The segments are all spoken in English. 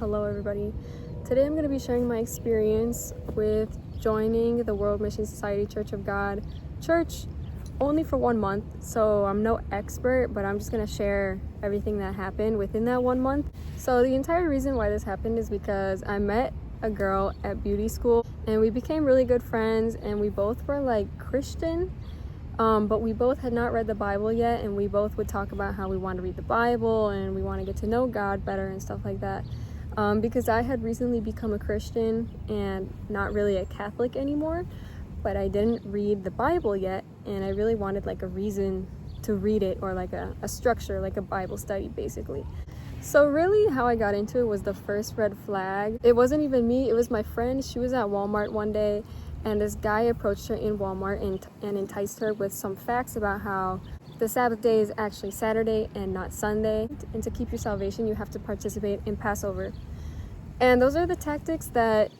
Hello everybody. Today I'm going to be sharing my experience with joining the World Mission Society Church of God church only for 1 month. So I'm no expert, but I'm just going to share everything that happened within that 1 month. So the entire reason why this happened is because I met a girl at beauty school and we became really good friends, and we both were like Christian. But we both had not read the Bible yet, and we both would talk about how we want to read the Bible and we want to get to know God better and stuff like that. Because I had recently become a Christian and not really a Catholic anymore, but I didn't read the Bible yet, and I really wanted like a reason to read it, or like a structure, like a Bible study basically. So really how I got into it was the first red flag. It wasn't even me, it was my friend. She was at Walmart one day, and this guy approached her in Walmart and enticed her with some facts about how the Sabbath day is actually Saturday and not Sunday. And to keep your salvation, you have to participate in Passover. And those are the tactics that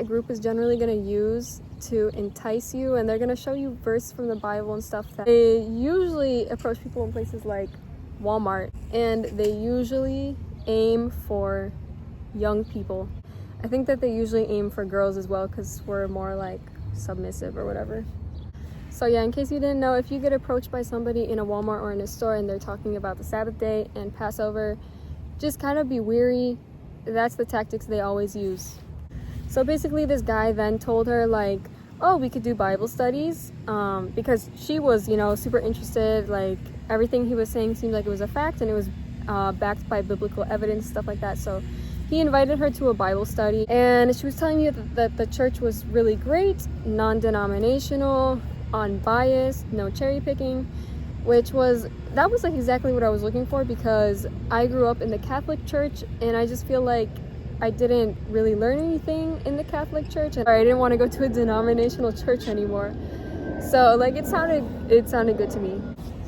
group is generally going to use to entice you, and they're going to show you verses from the Bible and stuff. That they usually approach people in places like Walmart, and they usually aim for young people. I think that they usually aim for girls as well, because we're more like submissive or whatever. So yeah, in case you didn't know, if you get approached by somebody in a Walmart or in a store and they're talking about the Sabbath day and Passover, just kind of be weary. That's the tactics they always use. So basically this guy then told her like, oh, we could do Bible studies, because she was, super interested. Like everything he was saying seemed like it was a fact, and it was backed by biblical evidence, stuff like that. So he invited her to a Bible study, and she was telling me that the church was really great, non-denominational, unbiased, no cherry picking, that was like exactly what I was looking for, because I grew up in the Catholic Church, and I just feel like I didn't really learn anything in the Catholic Church, and I didn't want to go to a denominational church anymore. So like it sounded good to me.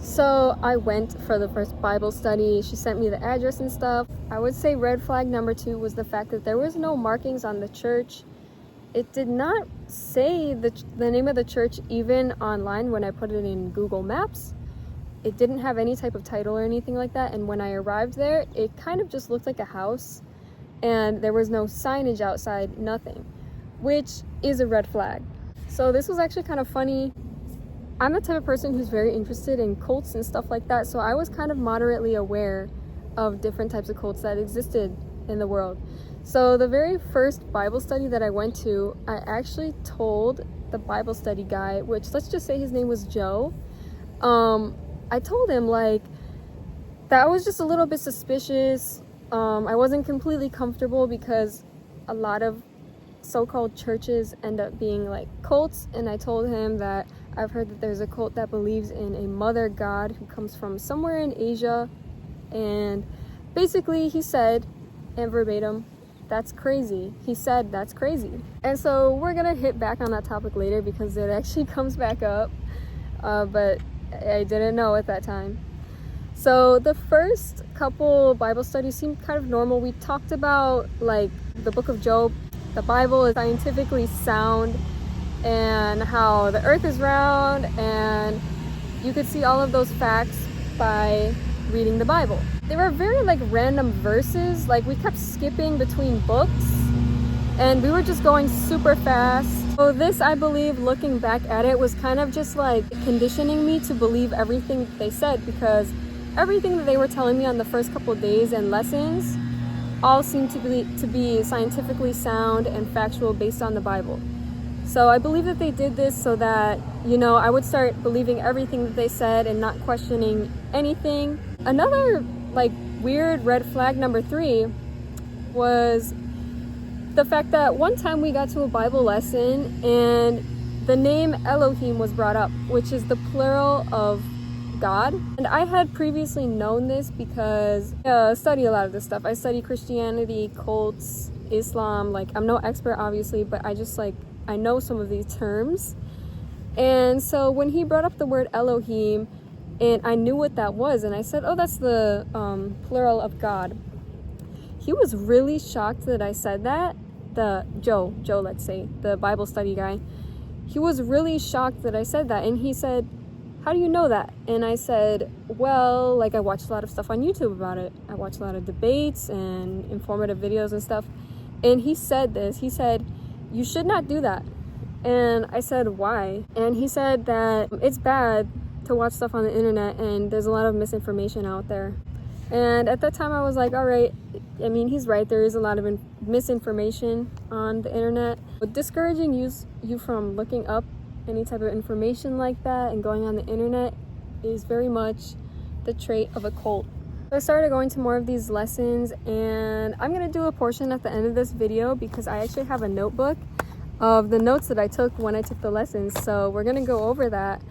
So I went for the first Bible study. She sent me the address and stuff. I would say red flag number 2 was the fact that there was no markings on the church. It did not say the name of the church even online when I put it in Google Maps. It didn't have any type of title or anything like that. And when I arrived there, it kind of just looked like a house, and there was no signage outside, nothing, which is a red flag. So this was actually kind of funny. I'm the type of person who's very interested in cults and stuff like that, so I was kind of moderately aware of different types of cults that existed in the world. So the very first Bible study that I went to, I actually told the Bible study guy, which let's just say his name was Joe, I told him like that was just a little bit suspicious. I wasn't completely comfortable because a lot of so-called churches end up being like cults, and I told him that I've heard that there's a cult that believes in a mother god who comes from somewhere in Asia, and basically he said, and verbatim, that's crazy. He said that's crazy. And so we're gonna hit back on that topic later because it actually comes back up, but I didn't know at that time. So the first couple Bible studies seemed kind of normal. We talked about like the book of Job. The Bible is scientifically sound, and how the earth is round, and you could see all of those facts by reading the Bible. They were very like random verses, like we kept skipping between books and we were just going super fast. So this, I believe, looking back at it, was kind of just like conditioning me to believe everything they said, because everything that they were telling me on the first couple of days and lessons all seemed to be scientifically sound and factual based on the Bible. So I believe that they did this so that, I would start believing everything that they said and not questioning anything. Another like weird red flag number 3 was the fact that one time we got to a Bible lesson and the name Elohim was brought up, which is the plural of God. And I had previously known this because I study a lot of this stuff. I study Christianity, cults, Islam. Like I'm no expert obviously, but I know some of these terms. And so when he brought up the word Elohim, and I knew what that was, and I said, oh, that's the plural of God. He was really shocked that I said that. Joe, let's say, the Bible study guy. He was really shocked that I said that, and he said, how do you know that? And I said, well, like I watched a lot of stuff on YouTube about it. I watched a lot of debates and informative videos and stuff. And he said this, he said, you should not do that. And I said, why? And he said that it's bad to watch stuff on the internet and there's a lot of misinformation out there. And at that time I was like, all right, I mean, he's right, there is a lot of misinformation on the internet. But discouraging you from looking up any type of information like that and going on the internet is very much the trait of a cult. So I started going to more of these lessons, and I'm going to do a portion at the end of this video because I actually have a notebook of the notes that I took when I took the lessons. So we're going to go over that.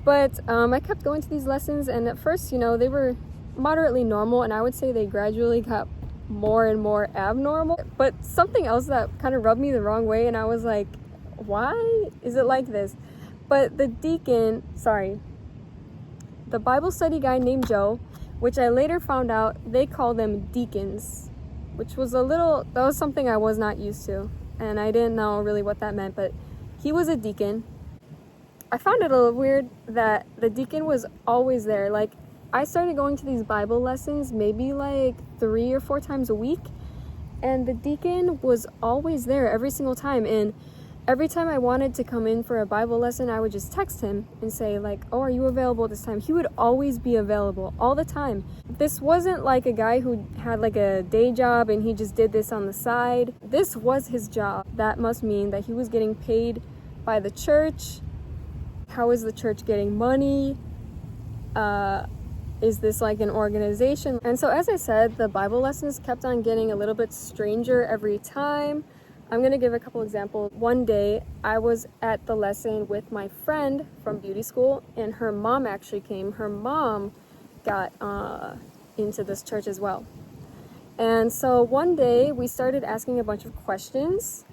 But I kept going to these lessons, and at first, you know, they were moderately normal, and I would say they gradually got more and more abnormal. But something else that kind of rubbed me the wrong way, and I was like, why is it like this? But the Bible study guy named Joe, which I later found out they call them deacons, which was that was something I was not used to, and I didn't know really what that meant, but he was a deacon. I found it a little weird that the deacon was always there. Like, I started going to these Bible lessons maybe like 3 or 4 times a week, and the deacon was always there every single time. And every time I wanted to come in for a Bible lesson, I would just text him and say like, oh, are you available this time? He would always be available all the time. This wasn't like a guy who had like a day job and he just did this on the side. This was his job. That must mean that he was getting paid by the church. How is the church getting money? Is this like an organization? And so, as I said, the Bible lessons kept on getting a little bit stranger every time. I'm going to give a couple examples. One day, I was at the lesson with my friend from beauty school, and her mom actually came. Her mom got into this church as well. And so one day, we started asking a bunch of questions.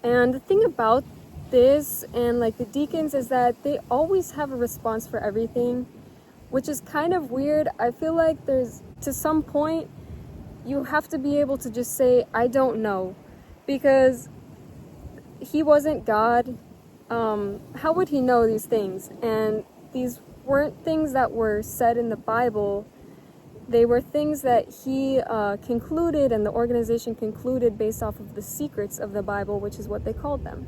And the thing about this and like the deacons is that they always have a response for everything, which is kind of weird. I feel like to some point, you have to be able to just say, I don't know. Because he wasn't God. How would he know these things? And these weren't things that were said in the Bible. They were things that he concluded and the organization concluded based off of the secrets of the Bible, which is what they called them.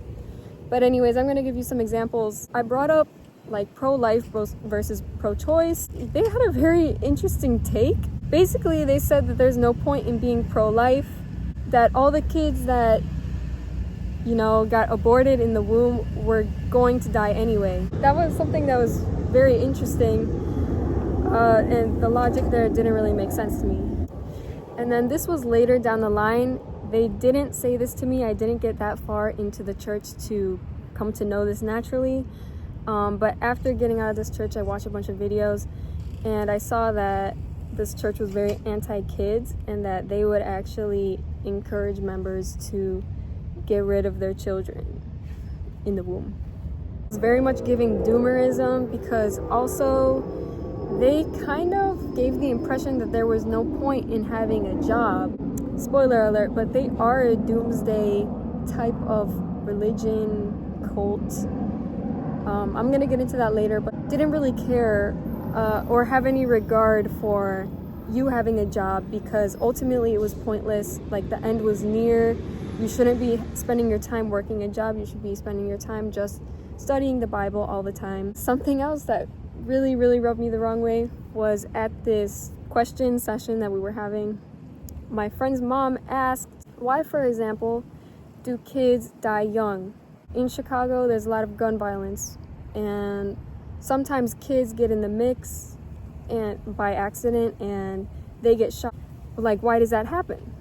But anyways, I'm going to give you some examples. I brought up like pro-life versus pro-choice. They had a very interesting take. Basically, they said that there's no point in being pro-life, that all the kids that, you know, got aborted in the womb were going to die anyway. That was something that was very interesting, and the logic there didn't really make sense to me. And then this was later down the line. They didn't say this to me. I didn't get that far into the church to come to know this naturally. But after getting out of this church, I watched a bunch of videos, and I saw that this church was very anti-kids and that they would actually encourage members to get rid of their children in the womb. It's very much giving doomerism, because also they kind of gave the impression that there was no point in having a job. Spoiler alert, but they are a doomsday type of religion, cult. I'm gonna get into that later, but didn't really care or have any regard for you having a job, because ultimately it was pointless. Like, the end was near. You shouldn't be spending your time working a job. You should be spending your time just studying the Bible all the time. Something else that really, really rubbed me the wrong way was at this question session that we were having. My friend's mom asked, why, for example, do kids die young? In Chicago, there's a lot of gun violence, and sometimes kids get in the mix and by accident and they get shot. Like, why does that happen?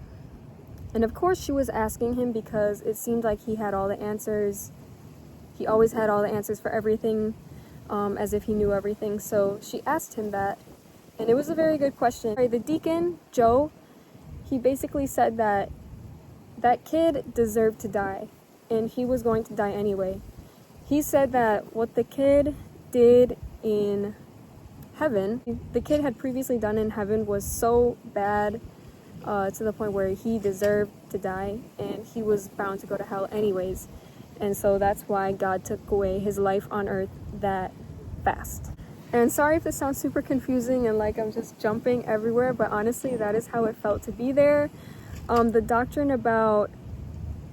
And of course she was asking him because it seemed like he had all the answers. He always had all the answers for everything, as if he knew everything. So she asked him that, and it was a very good question. The deacon, Joe, he basically said that that kid deserved to die, and he was going to die anyway. He said that what the kid did in heaven, the kid had previously done in heaven, was so bad to the point where he deserved to die, and he was bound to go to hell anyways. And so that's why God took away his life on earth that fast. And sorry if this sounds super confusing and like I'm just jumping everywhere, but honestly, that is how it felt to be there. The doctrine about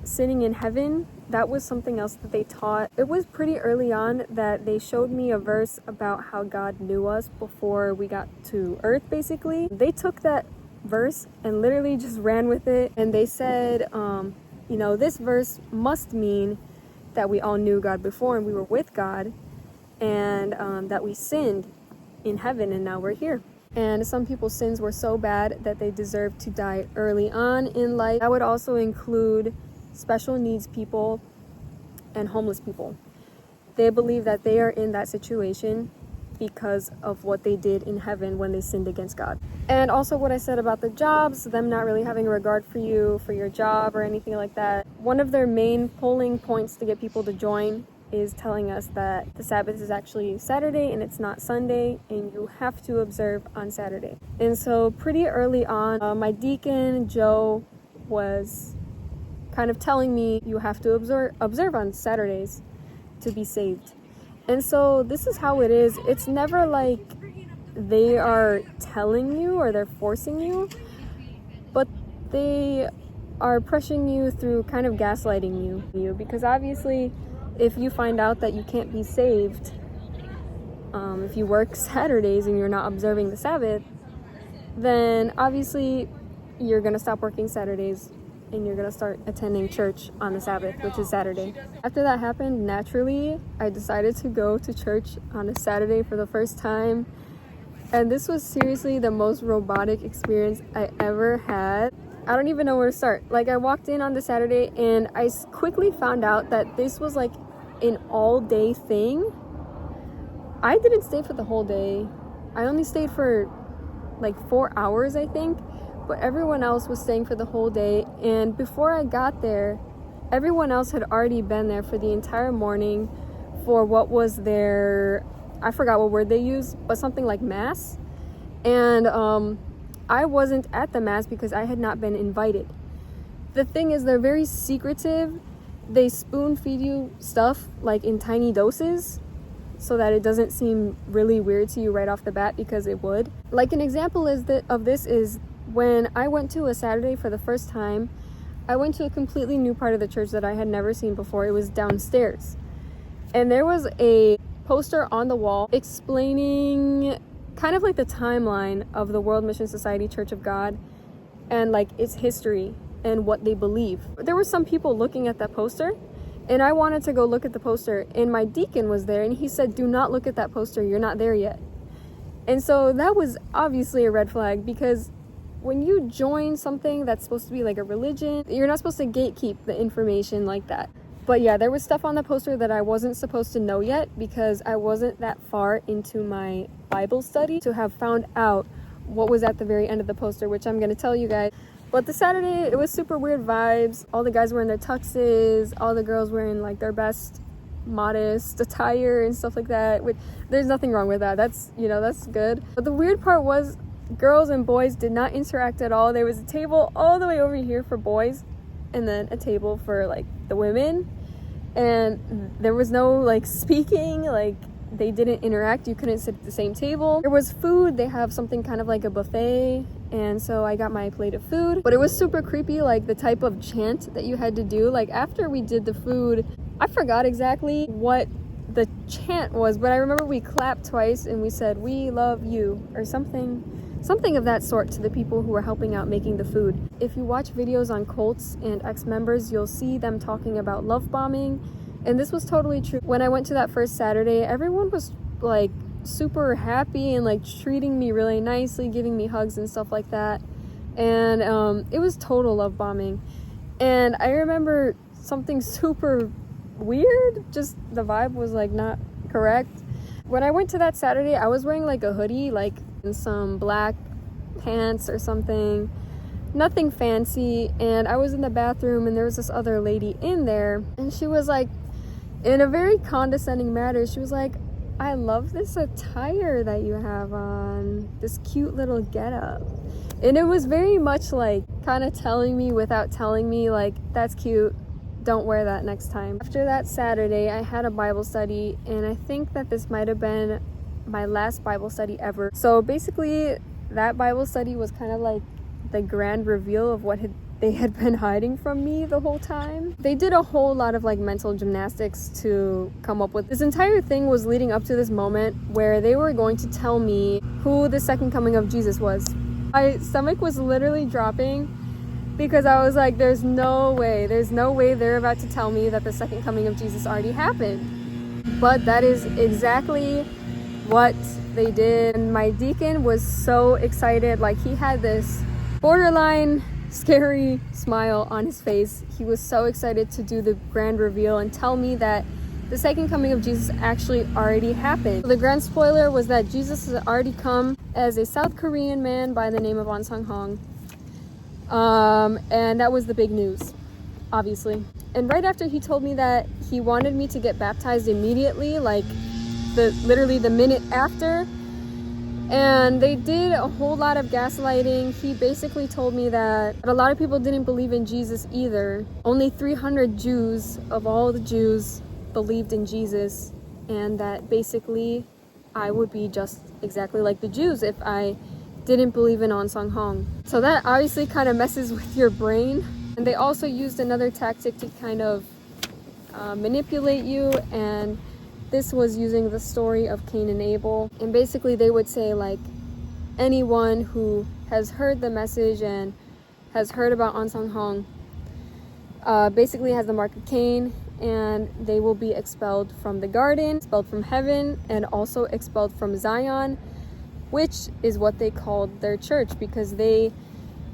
sitting in heaven, that was something else that they taught. It was pretty early on that they showed me a verse about how God knew us before we got to earth, basically. They took that verse and literally just ran with it, and they said, you know, this verse must mean that we all knew God before and we were with God, and that we sinned in heaven and now we're here. And some people's sins were so bad that they deserved to die early on in life. That would also include special needs people and homeless people. They believe that they are in that situation because of what they did in heaven when they sinned against God. And also what I said about the jobs, them not really having a regard for you, for your job or anything like that. One of their main polling points to get people to join is telling us that the Sabbath is actually Saturday and it's not Sunday, and you have to observe on Saturday. And so pretty early on, my deacon, Joe, was kind of telling me you have to observe on Saturdays to be saved. And so this is how it is. It's never like they are telling you or they're forcing you, but they are pressuring you through kind of gaslighting you because obviously if you find out that you can't be saved if you work Saturdays and you're not observing the Sabbath, then obviously you're going to stop working Saturdays and you're going to start attending church on the Sabbath, which is Saturday. After that happened, naturally, I decided to go to church on a Saturday for the first time. And this was seriously the most robotic experience I ever had. I don't even know where to start. Like, I walked in on the Saturday and I quickly found out that this was like an all-day thing. I didn't stay for the whole day. I only stayed for like 4 hours, I think. But everyone else was staying for the whole day, and before I got there, everyone else had already been there for the entire morning for what was their, I forgot what word they used, but something like mass. And I wasn't at the mass because I had not been invited. The thing is, they're very secretive. They spoon feed you stuff like in tiny doses so that it doesn't seem really weird to you right off the bat, because it would. Like, an example of this is when I went to a Saturday for the first time. I went to a completely new part of the church that I had never seen before. It was downstairs. And there was a poster on the wall explaining kind of like the timeline of the World Mission Society Church of God and like its history and what they believe. There were some people looking at that poster, and I wanted to go look at the poster, and my deacon was there and he said, "Do not look at that poster, you're not there yet." And so that was obviously a red flag, because when you join something that's supposed to be like a religion, you're not supposed to gatekeep the information like that. But yeah, there was stuff on the poster that I wasn't supposed to know yet, because I wasn't that far into my Bible study to have found out what was at the very end of the poster, which I'm going to tell you guys. But the Saturday, it was super weird vibes. All the guys wearing their tuxes, all the girls wearing like their best modest attire and stuff like that, which there's nothing wrong with that. That's, you know, that's good. But the weird part was girls and boys did not interact at all. There was a table all the way over here for boys and then a table for like the women, and there was no like speaking, like they didn't interact. You couldn't sit at the same table. There was food. They have something kind of like a buffet, and so I got my plate of food, but it was super creepy, like the type of chant that you had to do. Like after we did the food, I forgot exactly what the chant was, but I remember we clapped twice and we said, "We love you," or something of that sort to the people who were helping out making the food. If you watch videos on cults and ex-members, you'll see them talking about love bombing, and this was totally true. When I went to that first Saturday, everyone was like super happy and like treating me really nicely, giving me hugs and stuff like that, and it was total love bombing. And I remember something super weird, just the vibe was like not correct. When I went to that Saturday, I was wearing like a hoodie, like and some black pants or something, nothing fancy, and I was in the bathroom and there was this other lady in there, and she was like, in a very condescending manner, she was like, "I love this attire that you have on, this cute little getup." And it was very much like kind of telling me without telling me, like, "That's cute, don't wear that next time." After that Saturday, I had a Bible study, and I think that this might have been my last Bible study ever. So basically, that Bible study was kind of like the grand reveal of what they had been hiding from me the whole time. They did a whole lot of like mental gymnastics to come up with this entire thing was leading up to this moment where they were going to tell me who the second coming of Jesus was. My stomach was literally dropping because I was like, there's no way they're about to tell me that the second coming of Jesus already happened. But that is exactly what they did. And my deacon was so excited. Like, he had this borderline scary smile on his face. He was so excited to do the grand reveal and tell me that the second coming of Jesus actually already happened. So the grand spoiler was that Jesus has already come as a South Korean man by the name of On Sung Hong. And that was the big news, obviously. And right after he told me that, he wanted me to get baptized immediately, like literally the minute after. And they did a whole lot of gaslighting. He basically told me that a lot of people didn't believe in Jesus either. Only 300 Jews of all the Jews believed in Jesus, and that basically I would be just exactly like the Jews if I didn't believe in On Sung Hong. So that obviously kind of messes with your brain. And they also used another tactic to kind of manipulate you, and this was using the story of Cain and Abel. And basically they would say, like, anyone who has heard the message and has heard about On Sung Hong basically has the mark of Cain, and they will be expelled from the garden, expelled from heaven, and also expelled from Zion, which is what they called their church, because they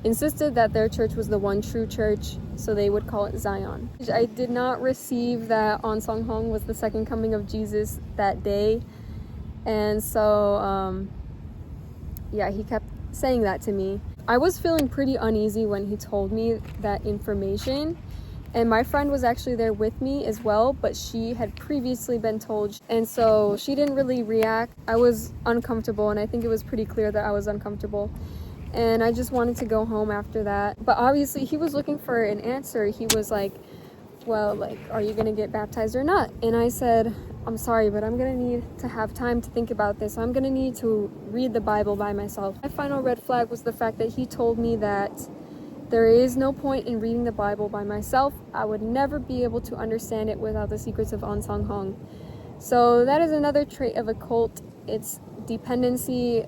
insisted that their church was the one true church, so they would call it Zion. I did not receive that On Sung Hong was the second coming of Jesus that day, and so yeah, he kept saying that to me. I was feeling pretty uneasy when he told me that information, and my friend was actually there with me as well, but she had previously been told, and so she didn't really react. I was uncomfortable, and I think it was pretty clear that I was uncomfortable, and I just wanted to go home after that. But obviously he was looking for an answer. He was like, well, like, are you gonna get baptized or not? And I said, I'm sorry, but I'm gonna need to have time to think about this. I'm gonna need to read the Bible by myself. My final red flag was the fact that he told me that there is no point in reading the Bible by myself. I would never be able to understand it without the secrets of On Sung Hong. So that is another trait of a cult. It's dependency,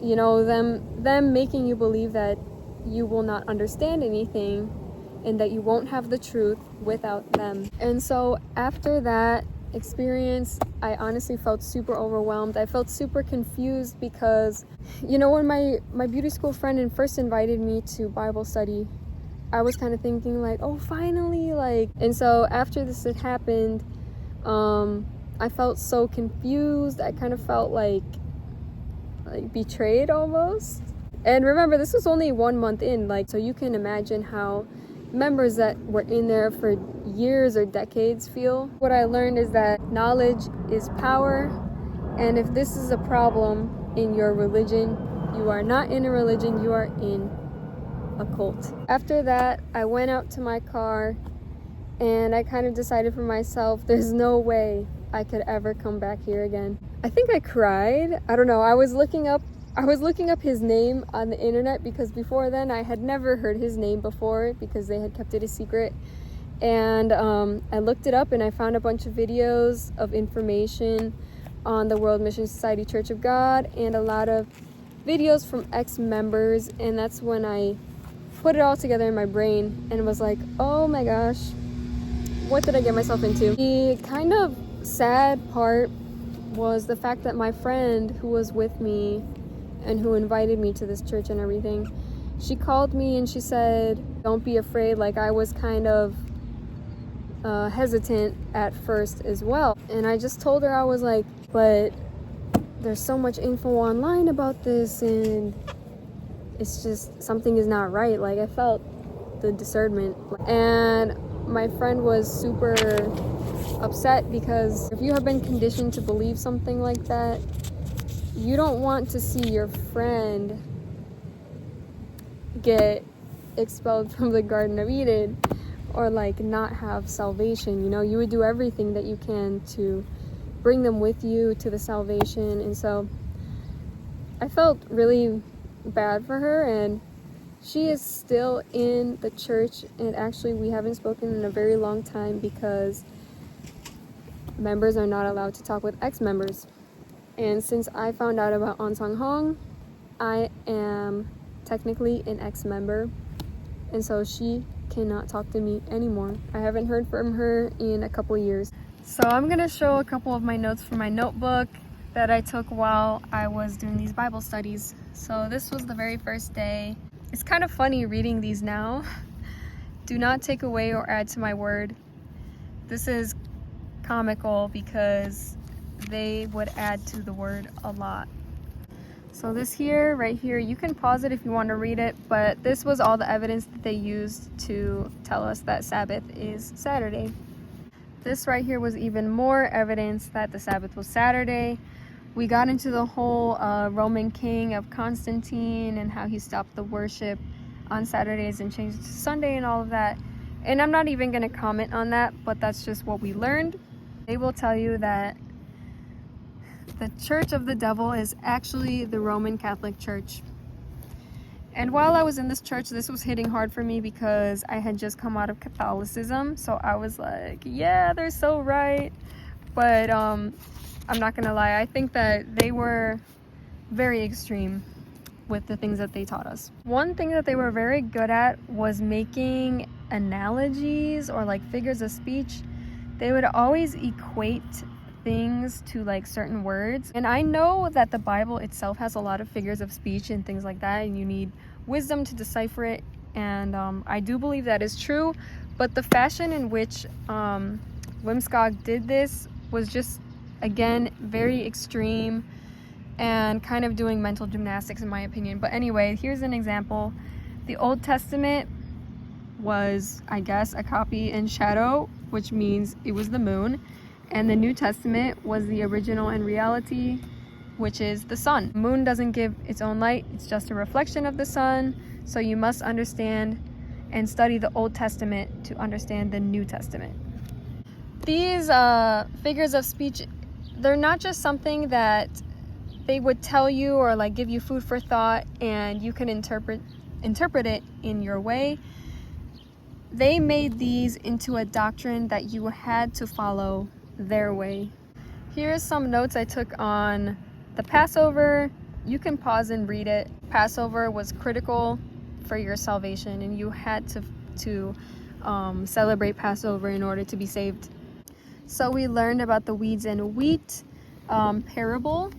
you know, them making you believe that you will not understand anything and that you won't have the truth without them. And so after that experience, I honestly felt super overwhelmed. I felt super confused because, you know, when my beauty school friend first invited me to Bible study, I was kind of thinking like, oh, finally, like. And so after this had happened, I felt so confused. I kind of felt like betrayed almost. And remember, this was only 1 month in, like, so you can imagine how members that were in there for years or decades feel. What I learned is that knowledge is power, and if this is a problem in your religion, you are not in a religion, you are in a cult. After that, I went out to my car and I kind of decided for myself, there's no way I could ever come back here again. I think I cried. I don't know. I was looking up his name on the internet because before then I had never heard his name before because they had kept it a secret. And I looked it up and I found a bunch of videos of information on the World Mission Society Church of God and a lot of videos from ex-members, and that's when I put it all together in my brain and was like, oh my gosh, what did I get myself into? The kind of sad part was the fact that my friend who was with me and who invited me to this church and everything, she called me and she said, don't be afraid. Like, I was kind of hesitant at first as well. And I just told her, I was like, but there's so much info online about this and it's just, something is not right. Like, I felt the discernment. And my friend was super upset because if you have been conditioned to believe something like that, you don't want to see your friend get expelled from the Garden of Eden or like not have salvation. You know, you would do everything that you can to bring them with you to the salvation. And so I felt really bad for her, and she is still in the church, and actually we haven't spoken in a very long time because members are not allowed to talk with ex-members. And since I found out about On Song Hong, I am technically an ex-member, and so she cannot talk to me anymore. I haven't heard from her in a couple years. So I'm gonna show a couple of my notes from my notebook that I took while I was doing these Bible studies. So this was the very first day. It's kind of funny reading these now. Do not take away or add to my word. This is comical because they would add to the word a lot. So this here, right here, you can pause it if you want to read it, but this was all the evidence that they used to tell us that Sabbath is Saturday. This right here was even more evidence that the Sabbath was Saturday. We got into the whole Roman king of Constantine and how he stopped the worship on Saturdays and changed it to Sunday and all of that. And I'm not even going to comment on that, but that's just what we learned. They will tell you that the Church of the Devil is actually the Roman Catholic Church. And while I was in this church, this was hitting hard for me because I had just come out of Catholicism. So I was like, yeah, they're so right. But I'm not gonna lie, I think that they were very extreme with the things that they taught us. One thing that they were very good at was making analogies or like figures of speech. They would always equate things to like certain words. And I know that the Bible itself has a lot of figures of speech and things like that, and you need wisdom to decipher it. And I do believe that is true. But the fashion in which WMSCOG did this was just, again, very extreme and kind of doing mental gymnastics in my opinion. But anyway, here's an example. The Old Testament was, I guess, a copy in shadow, which means it was the moon. And the New Testament was the original in reality, which is the sun. The moon doesn't give its own light, it's just a reflection of the sun. So you must understand and study the Old Testament to understand the New Testament. These figures of speech, they're not just something that they would tell you or like give you food for thought and you can interpret it in your way. They made these into a doctrine that you had to follow their way. Here's some notes I took on the Passover. You can pause and read it. Passover was critical for your salvation, and you had to celebrate Passover in order to be saved. So we learned about the weeds and wheat parable,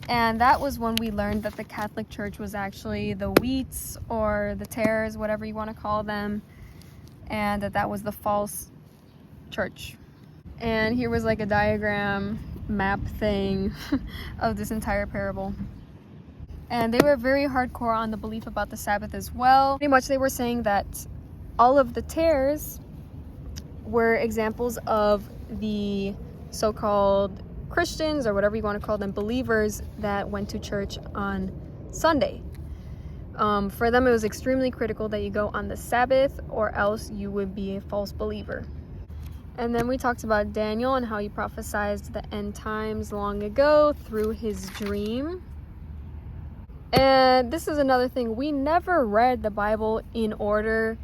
and that was when we learned that the Catholic Church was actually the wheats or the tares, whatever you want to call them, and that was the false church. And here was like a diagram map thing of this entire parable. And they were very hardcore on the belief about the Sabbath as well. Pretty much they were saying that all of the tares were examples of the so-called Christians, or whatever you want to call them, believers that went to church on Sunday. For them, it was extremely critical that you go on the Sabbath, or else you would be a false believer. And then we talked about Daniel and how he prophesied the end times long ago through his dream. And this is another thing. We never read the Bible in order.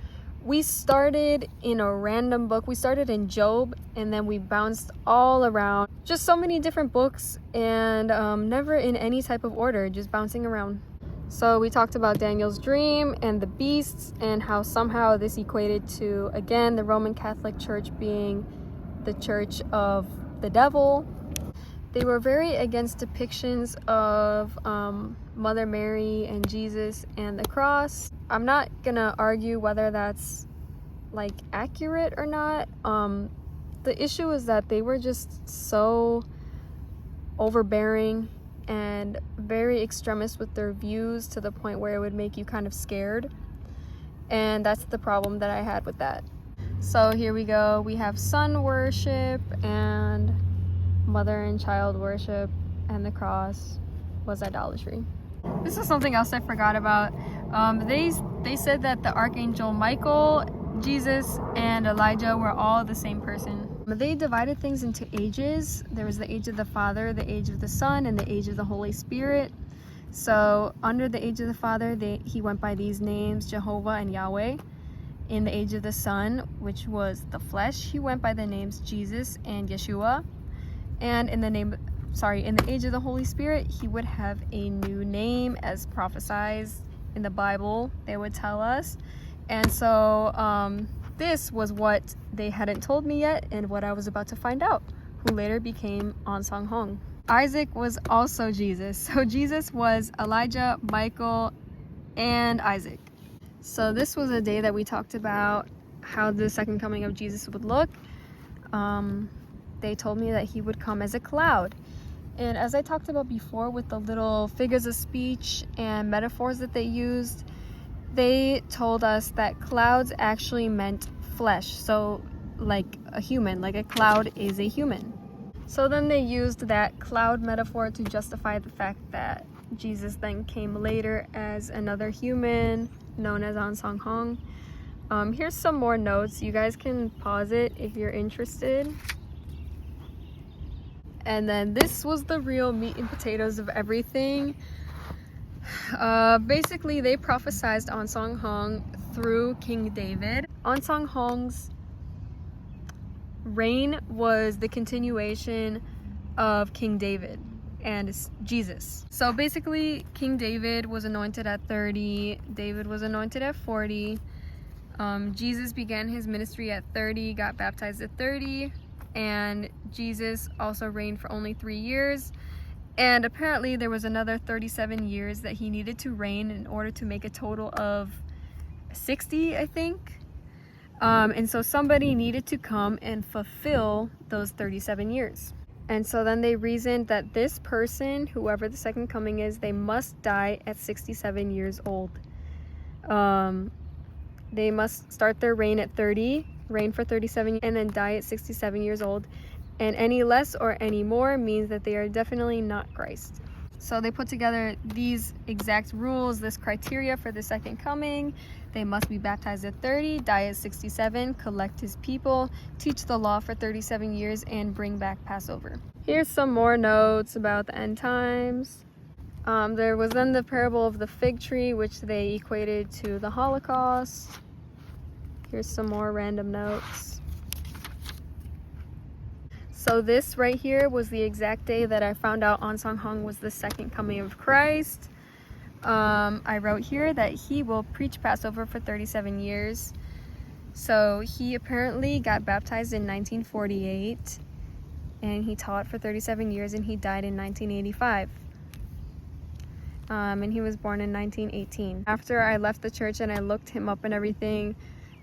We started in a random book. We started in Job, and then we bounced all around. Just so many different books, and never in any type of order, just bouncing around. So we talked about Daniel's dream and the beasts, and how somehow this equated to, again, the Roman Catholic Church being the church of the devil. They were very against depictions of Mother Mary and Jesus and the cross. I'm not gonna argue whether that's like accurate or not. The issue is that they were just so overbearing and very extremist with their views to the point where it would make you kind of scared. And that's the problem that I had with that. So here we go. We have sun worship and mother and child worship, and the cross was idolatry. This is something else I forgot about. They said that the Archangel Michael, Jesus, and Elijah were all the same person. They divided things into ages. There was the age of the Father, the age of the Son, and the age of the Holy Spirit. So under the age of the Father, he went by these names, Jehovah and Yahweh. In the age of the Son, which was the flesh, he went by the names Jesus and Yeshua. And in the age of the Holy Spirit, he would have a new name as prophesied in the Bible, they would tell us. And so this was what they hadn't told me yet and what I was about to find out, who later became An Sang Hong. Isaac was also Jesus. So Jesus was Elijah, Michael, and Isaac. So this was a day that we talked about how the second coming of Jesus would look. They told me that he would come as a cloud. And as I talked about before with the little figures of speech and metaphors that they used, they told us that clouds actually meant flesh. So like a human, like a cloud is a human. So then they used that cloud metaphor to justify the fact that Jesus then came later as another human known as An Sang Hong. Here's some more notes. You guys can pause it if you're interested. And then this was the real meat and potatoes of everything. Basically, they prophesied An Sang Hong through King David. An Sang Hong's reign was the continuation of King David and Jesus. So basically, King David was anointed at 30, David was anointed at 40. Jesus began his ministry at 30, got baptized at 30, and Jesus also reigned for only 3 years. And apparently there was another 37 years that he needed to reign in order to make a total of 60, I think. And so somebody needed to come and fulfill those 37 years. And so then they reasoned that this person, whoever the second coming is, they must die at 67 years old. They must start their reign at 30, reign for 37, and then die at 67 years old. And any less or any more means that they are definitely not Christ. So they put together these exact rules, this criteria for the second coming. They must be baptized at 30, die at 67, collect his people, teach the law for 37 years, and bring back Passover. Here's some more notes about the end times. There was then the parable of the fig tree, which they equated to the Holocaust. Here's some more random notes. So this right here was the exact day that I found out An Sang Hong was the second coming of Christ. I wrote here that he will preach Passover for 37 years. So he apparently got baptized in 1948 and he taught for 37 years and he died in 1985. And he was born in 1918. After I left the church and I looked him up and everything,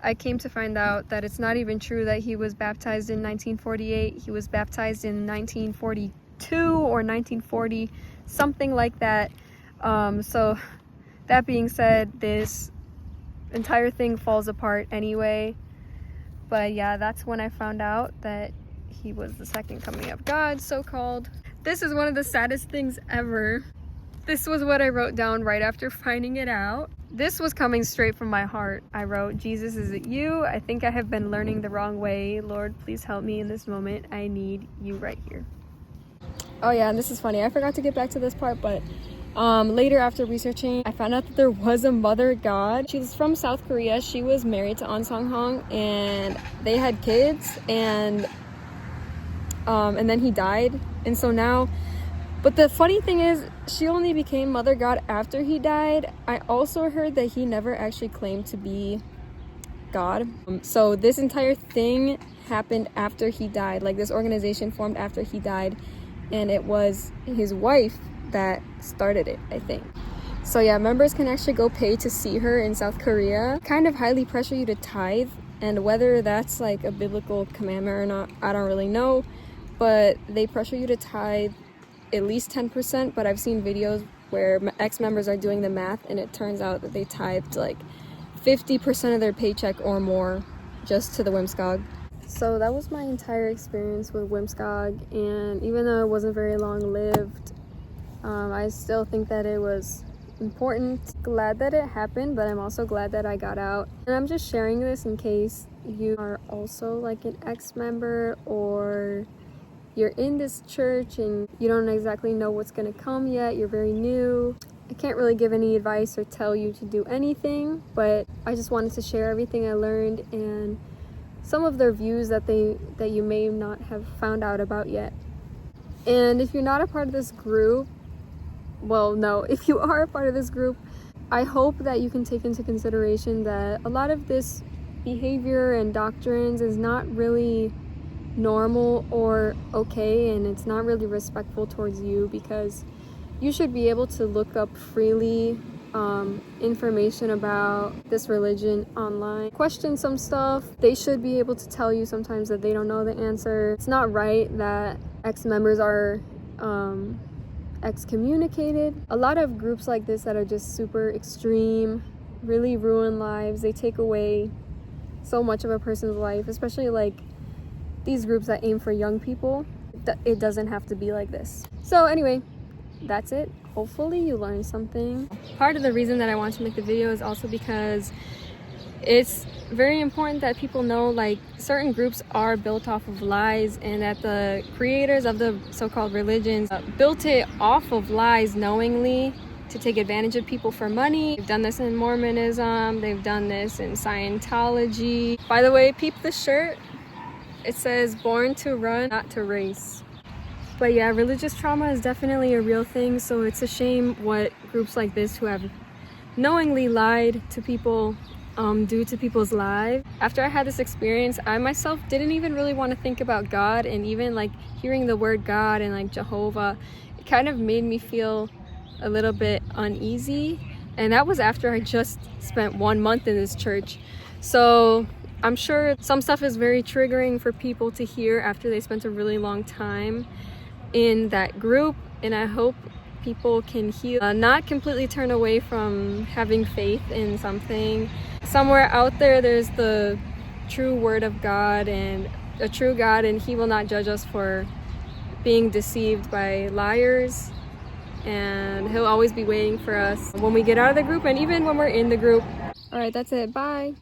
I came to find out that it's not even true that he was baptized in 1948. He was baptized in 1942 or 1940, something like that. So that being said, this entire thing falls apart anyway. But yeah, that's when I found out that he was the second coming of God, so-called. This is one of the saddest things ever. This was what I wrote down right after finding it out. This was coming straight from my heart. I wrote, Jesus, is it you? I think I have been learning the wrong way. Lord, please help me in this moment. I need you right here. Oh yeah, and this is funny. I forgot to get back to this part, but later after researching, I found out that there was a mother god. She was from South Korea. She was married to An Sang Hong and they had kids and then he died. And so now, but the funny thing is, she only became mother god after he died. I also heard that he never actually claimed to be God. So this entire thing happened after he died. Like, this organization formed after he died, and it was his wife that started it, I think. So yeah, members can actually go pay to see her in South Korea. Kind of highly pressure you to tithe, and whether that's like a biblical commandment or not, I don't really know, but they pressure you to tithe at least 10%, but I've seen videos where ex-members are doing the math and it turns out that they tithed like 50% of their paycheck or more just to the WMSCOG. So that was my entire experience with WMSCOG, and even though it wasn't very long lived, I still think that it was important. Glad that it happened, but I'm also glad that I got out. And I'm just sharing this in case you are also like an ex-member, or you're in this church and you don't exactly know what's gonna come yet. You're very new. I can't really give any advice or tell you to do anything, but I just wanted to share everything I learned and some of their views that you may not have found out about yet. And if you're not a part of this group, well, no, if you are a part of this group, I hope that you can take into consideration that a lot of this behavior and doctrines is not really normal or okay, and it's not really respectful towards you, because you should be able to look up freely information about this religion online, question some stuff. They should be able to tell you sometimes that they don't know the answer. It's not right that ex-members are excommunicated. A lot of groups like this that are just super extreme really ruin lives. They take away so much of a person's life, especially like these groups that aim for young people. It doesn't have to be like this. So anyway, that's it. Hopefully you learned something. Part of the reason that I want to make the video is also because it's very important that people know like certain groups are built off of lies, and that the creators of the so-called religions built it off of lies knowingly to take advantage of people for money. They've done this in Mormonism, they've done this in Scientology. By the way, peep the shirt. It says born to run, not to race. But yeah, religious trauma is definitely a real thing, so it's a shame what groups like this who have knowingly lied to people do to people's lives. After I had this experience, I myself didn't even really want to think about God, and even like hearing the word God and like Jehovah, it kind of made me feel a little bit uneasy. And that was after I just spent 1 month in this church. So I'm sure some stuff is very triggering for people to hear after they spent a really long time in that group, and I hope people can heal, not completely turn away from having faith in something. Somewhere out there's the true word of God and a true God, and he will not judge us for being deceived by liars, and he'll always be waiting for us when we get out of the group and even when we're in the group. All right, that's it. Bye.